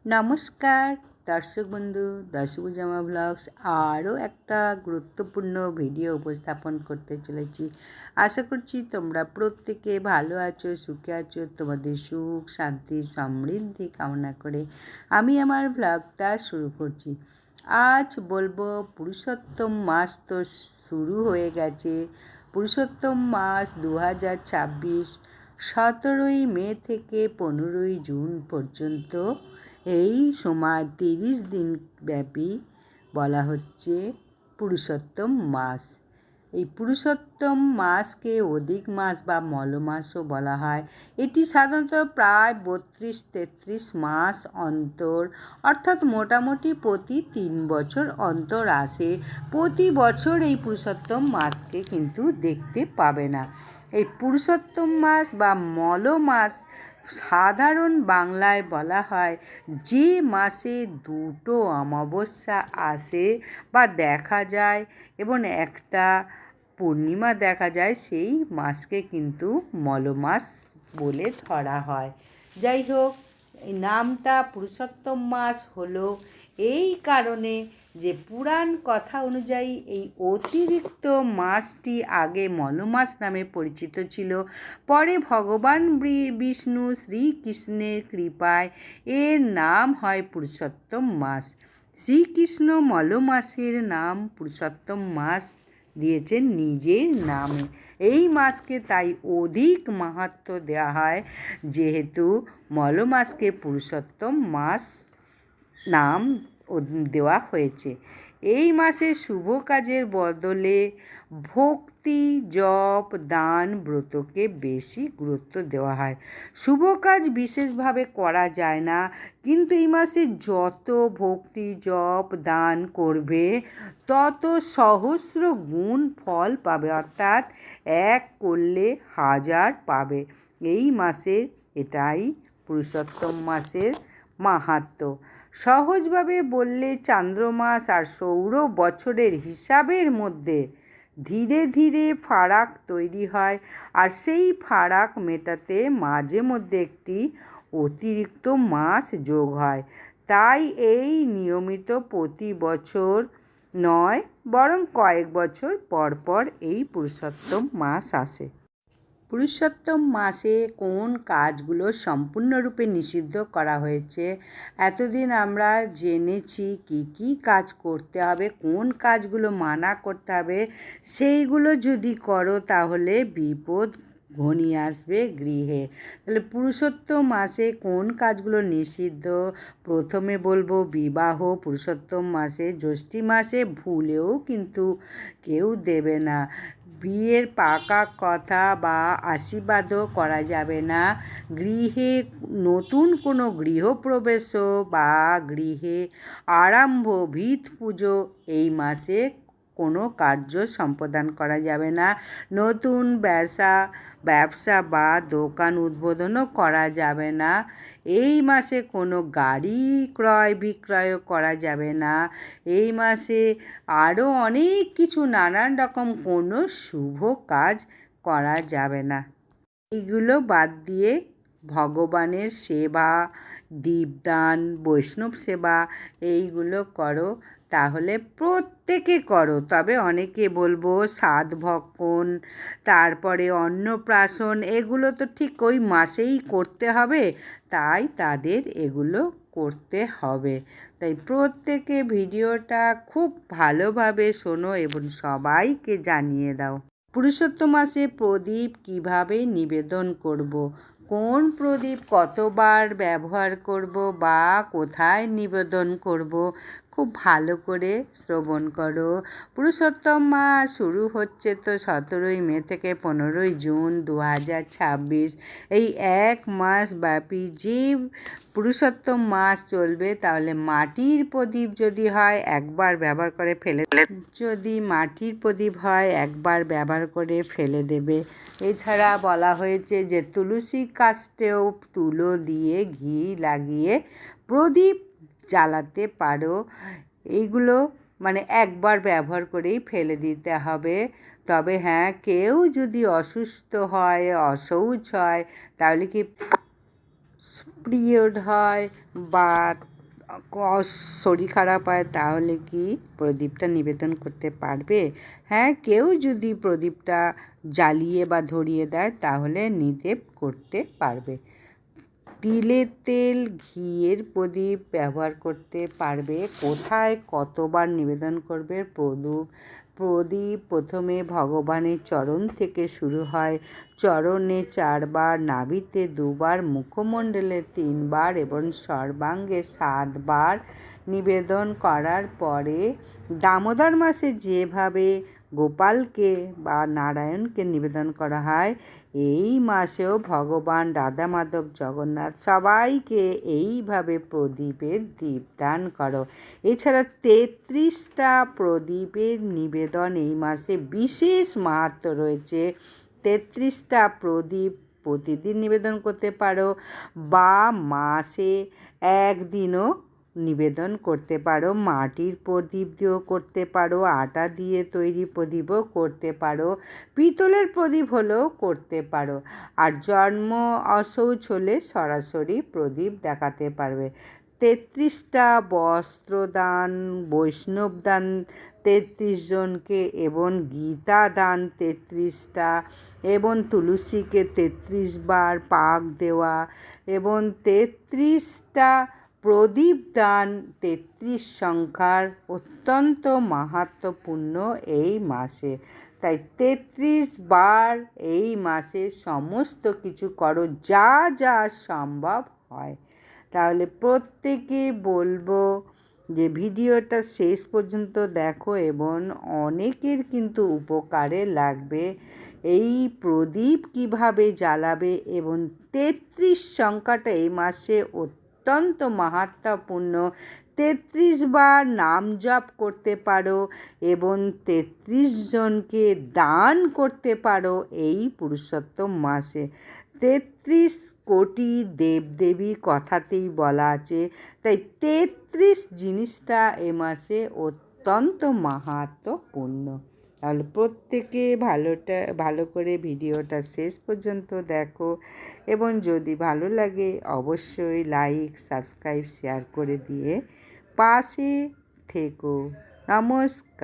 নমস্কার দর্শক বন্ধু, দর্শকুজামা ব্লগস আরও একটা গুরুত্বপূর্ণ ভিডিও উপস্থাপন করতে চলেছি। আশা করছি তোমরা প্রত্যেকে ভালো আছো, সুখে আছো। তোমাদের সুখ, শান্তি, সমৃদ্ধি কামনা করে আমি আমার ব্লগটা শুরু করছি। আজ বলবো পুরুষোত্তম মাস তো শুরু হয়ে গেছে। পুরুষোত্তম মাস 2026 17ই মে থেকে 15ই জুন পর্যন্ত এই সময় 30 দিন ব্যাপী বলা হচ্ছে পুরুষোত্তম মাস। এই পুরুষোত্তম মাসকে অধিক মাস বা মলমাসও বলা হয়। এটি সাধারণত প্রায় 32-33 মাস অন্তর, অর্থাৎ মোটামুটি প্রতি 3 বছর অন্তর আসে। প্রতি বছর এই পুরুষোত্তম মাসকে কিন্তু দেখতে পাবে না। এই পুরুষোত্তম মাস বা মল মাস সাধারণ বাংলায় বলা হয় যে মাসে দুটো অমাবস্যা আসে বা দেখা যায় এবং একটা পূর্ণিমা দেখা যায়, সেই মাসকে কিন্তু মলমাস বলে ধরা হয়। যাই হোক, এই নামটা পুরুষোত্তম মাস হলো এই কারণে যে পুরাণ কথা অনুযায়ী এই অতিরিক্ত মাসটি আগে মলমাস নামে পরিচিত ছিল। পরে ভগবান বিষ্ণু শ্রীকৃষ্ণের কৃপায় এর নাম হয় পুরুষোত্তম মাস। শ্রীকৃষ্ণ মলমাসের নাম পুরুষোত্তম মাস দিয়েছেন নিজের নামে। এই মাসকে তাই অধিক মাহাত্ম্য দেওয়া হয়, যেহেতু মলমাসকে পুরুষোত্তম মাস নাম দেওয়া হয়েছে। এই মাসে শুভ কাজের বদলে ভক্তি, জপ, দান, ব্রতকে বেশি গুরুত্ব দেওয়া হয়। শুভ কাজ বিশেষভাবে করা যায় না, কিন্তু এই মাসে যত ভক্তি, জপ, দান করবে তত সহস্র গুণ ফল পাবে, অর্থাৎ 1 করলে 1000 পাবে। এই মাসে এটাই পুরুষোত্তম মাসের মাহাত্ম্য। সহজভাবে বললে চান্দ্রমাস আর সৌর বছরের হিসাবের মধ্যে ধীরে ধীরে ফারাক তৈরি হয়, আর সেই ফারাক মেটাতে মাঝে মধ্যে একটি অতিরিক্ত মাস যোগ হয়। তাই এই নিয়মিত প্রতি বছর নয়, বরং কয়েক বছর পর পর এই পুরুষোত্তম মাস আসে। পুরুষোত্তম মাসে কোন কাজগুলো সম্পূর্ণরূপে নিষিদ্ধ করা হয়েছে? এতদিন আমরা জেনেছি কি কি কাজ করতে হবে, কোন কাজগুলো মানা করতে হবে। সেইগুলো যদি করো তাহলে বিপদ ঘনিয়ে আসবে গৃহে। তাহলে পুরুষোত্তম মাসে কোন কাজগুলো নিষিদ্ধ? প্রথমে বলবো বিবাহ। পুরুষোত্তম মাসে জ্যৈষ্ঠী মাসে ভুলেও কিন্তু কেউ দেবে না। বিয়ের পাকা কথা বা আশীর্বাদও করা যাবে না। গৃহে নতুন কোনো গৃহপ্রবেশও বা গৃহে আরম্ভ, ভিত পুজো এই মাসে কোনো কার্য সম্পাদন করা যাবে না। নতুন ব্যবসা বা দোকান উদ্বোধনও করা যাবে না। এই মাসে কোনো গাড়ি ক্রয় বিক্রয়ও করা যাবে না। এই মাসে আরও অনেক কিছু নানান রকম কোনো শুভ কাজ করা যাবে না। এইগুলো বাদ দিয়ে ভগবানের সেবা, দীপদান, বৈষ্ণব সেবা এইগুলো করো। তাহলে প্রত্যেকে করো, তবে অনেকে বলবো সাধ ভক্ষণ, তারপরে অন্নপ্রাশন, এগুলো তো ঠিক ওই মাসেই করতে হবে, তাই তাদের এগুলো করতে হবে। তাই প্রত্যেকে ভিডিওটা খুব ভালোভাবে শোনো এবং সবাইকে জানিয়ে দাও। পুরুষোত্তম মাসে প্রদীপ কিভাবে নিবেদন করব, কোন প্রদীপ কতবার ব্যবহার করব বা কোথায় নিবেদন করব, খুব ভালো করে শ্রবণ করো। পুরুষোত্তম মাস শুরু হচ্ছে তো 17ই মে থেকে 15ই জুন 2026। এই 1 মাস ব্যাপী যে পুরুষোত্তম মাস চলবে, তাহলে মাটির প্রদীপ যদি হয় একবার ব্যবহার করে ফেলে, যদি মাটির প্রদীপ হয় একবার ব্যবহার করে ফেলে দেবে। এছাড়া বলা হয়েছে যে তুলসী কাষ্ঠেও তুলো দিয়ে ঘি লাগিয়ে প্রদীপ জ্বালাতে পারো। এইগুলো মানে একবার ব্যবহার করেই ফেলে দিতে হবে। তবে হ্যাঁ, কেউ যদি অসুস্থ হয়, অশৌচ হয়, তাহলে কি পিরিয়ড হয় বা শরীর খারাপ হয় তাহলে কি প্রদীপটা নিবেদন করতে পারবে? হ্যাঁ, কেউ যদি প্রদীপটা জ্বালিয়ে বা ধরিয়ে দেয় তাহলে নিবেদন করতে পারবে। তিলের তেল ঘিয়ের প্রদীপ ব্যবহার করতে পারবে। কোথায় কতবার নিবেদন করবে? প্রদীপ প্রথমে ভগবানের চরণ থেকে শুরু হয়। চরণে 4 বার, নাভিতে 2 বার, মুখমণ্ডলে 3 বার এবং সর্বাঙ্গে 7 বার নিবেদন করার পরে দামোদর মাসে যেভাবে গোপালকে বা নারায়ণকে নিবেদন করা হয়, এই মাসেও ভগবান রাধা মাধব জগন্নাথ সবাইকে এইভাবে প্রদীপের দীপদান করো। এছাড়া 33টা প্রদীপের নিবেদন এই মাসে বিশেষ মাহাত্ম্য রয়েছে। 33টা প্রদীপ প্রতিদিন নিবেদন করতে পারো বা মাসে একদিনও নিবেদন করতে পারো। মাটির প্রদীপ দিয়েও করতে পারো, আটা দিয়ে তৈরি প্রদীপও করতে পারো, পিতলের প্রদীপ হলেও করতে পারো। আর জন্ম অশৌচ হলে সরাসরি প্রদীপ দেখাতে পারবে। 33টা বস্ত্রদান, বৈষ্ণবদান 33 জনকে এবং গীতা দান 33টা এবং তুলসীকে 33 বার পাক দেওয়া এবং 33টা প্রদীপ দান 33 সংখ্যার অত্যন্ত মাহাত্ম্যপূর্ণ এই মাসে। তাই 33 বার এই মাসে সমস্ত কিছু করো যা যা সম্ভব হয়। তাহলে প্রত্যেকে বলবো যে ভিডিওটা শেষ পর্যন্ত দেখো এবং অনেকের কিন্তু উপকারে লাগবে। এই প্রদীপ কিভাবে জ্বালাবে এবং 33 সংখ্যাটা এই মাসে অত্যন্ত মাহাত্ম্যপূর্ণ। 33 বার নাম জপ করতে পারো এবং 33 জনকে দান করতে পারো এই পুরুষোত্তম মাসে। 33 কোটি দেবদেবীর কথাতেই বলা আছে। তাই 33 জিনিসটা এ মাসে অত্যন্ত মাহাত্ম্যপূর্ণ। তাহলে প্রত্যেকে ভালো করে ভিডিওটা শেষ পর্যন্ত দেখো এবং যদি ভালো লাগে অবশ্যই লাইক, সাবস্ক্রাইব, শেয়ার করে দিয়ে পাশে থেকো। নমস্কার।